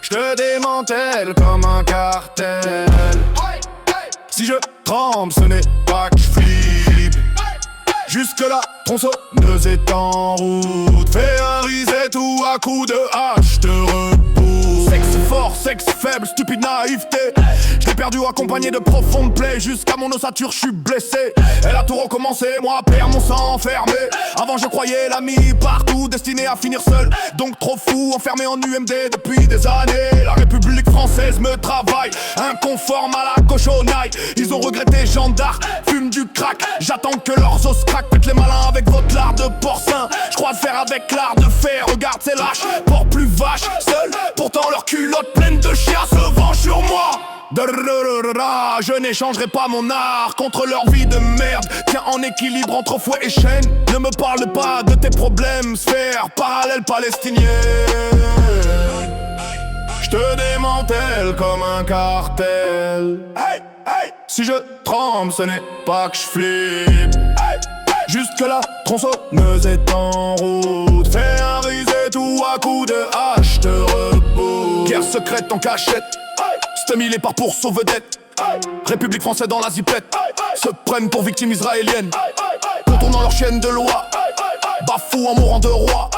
J'te démantèle comme un cartel. Si je tremble, ce n'est pas que j'flippe. Jusque-là, tronçonneuse est en route. Fais un reset ou à coup de hache te repousse. Sexe fort, sexe faible, stupide naïveté. J'l'ai perdu accompagné de profondes plaies. Jusqu'à mon ossature, j'suis blessé. Elle a tout recommencé, moi perds mon sang enfermé. Avant je croyais l'ami partout, destiné à finir seul. Donc trop fou, enfermé en UMD depuis des années. La République française me travaille, inconforme à la cochonaille. Ils ont regretté Jeanne d'Arc, fume du crack. J'attends que leurs os craquent, faites les malins avec votre lard de porcin. J'crois de faire avec l'art de fer, regarde ces lâches, portent plus vache, seuls. Pourtant leurs culottes pleines de chiens se vengent sur moi. Je n'échangerai pas mon art contre leur vie de merde. Tiens en équilibre entre fouet et chaîne. Ne me parle pas de tes problèmes, sphère parallèle palestinienne. J'te démantèle comme un cartel. Hey, hey. Si je tremble, ce n'est pas que j'flippe. Hey, hey. Jusque-là, tronçonneuse est en route. Fais un reset ou à coup de hache te repousse. Guerre secrète en cachette. C'te mille part pour sauvedette. République française dans la zipette. Se prennent pour victimes israéliennes, contournant leur chaîne de loi. Bafou en mourant de roi.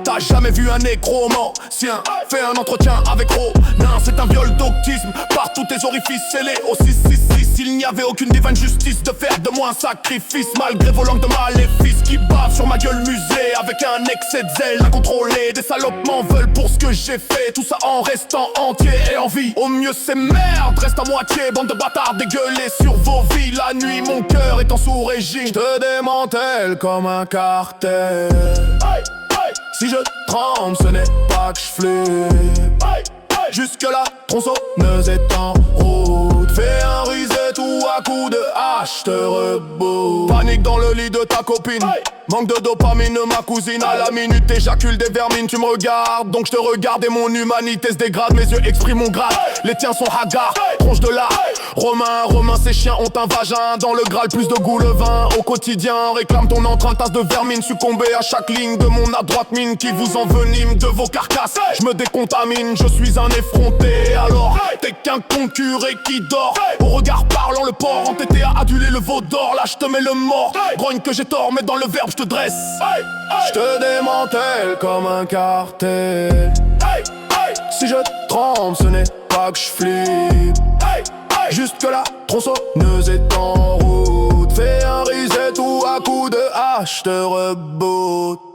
T'as jamais vu un nécromancien fais un entretien avec Ronin. C'est un viol d'autisme, par tous tes orifices scellés au 666. Il n'y avait aucune divine justice de faire de moi un sacrifice. Malgré vos langues de maléfices qui bavent sur ma gueule musée. Avec un excès de zèle incontrôlé. Des salopes m'en veulent pour ce que j'ai fait. Tout ça en restant entier et en vie. Au mieux c'est merde, reste à moitié. Bande de bâtards dégueulés sur vos vies. La nuit mon cœur est en sous-régime. J'te démantèle comme un cartel. Si je tremble, ce n'est pas que j'flippe. Jusque-là, tronçonneuse est en route. Fais un reset ou à coup de hache te reboot. Panique dans le lit de ta copine. Manque de dopamine, ma cousine. À la minute, t'éjacules des vermines. Tu me regardes, donc je te regarde et mon humanité se dégrade. Mes yeux expriment mon grade. Les tiens sont hagards, tronche de lard. Romain, ces chiens ont un vagin. Dans le Graal, plus de goût le vin. Au quotidien, réclame ton entrain. Tasse de vermine, succomber à chaque ligne de mon adroite mine qui vous envenime de vos carcasses. Je me décontamine, je suis un effronté. Alors, t'es qu'un concurrent qui dort. Au regard parlant, le porc entêté à aduler le veau d'or. Là, je te mets le mort. Grogne que j'ai tort, mais dans le verbe, je te dresse. Je te démantèle comme un cartel. Si je tremble, ce n'est pas que je flippe. Jusque-là, tronçonneuse est en route. Fais un reset ou à coup de hache te reboot.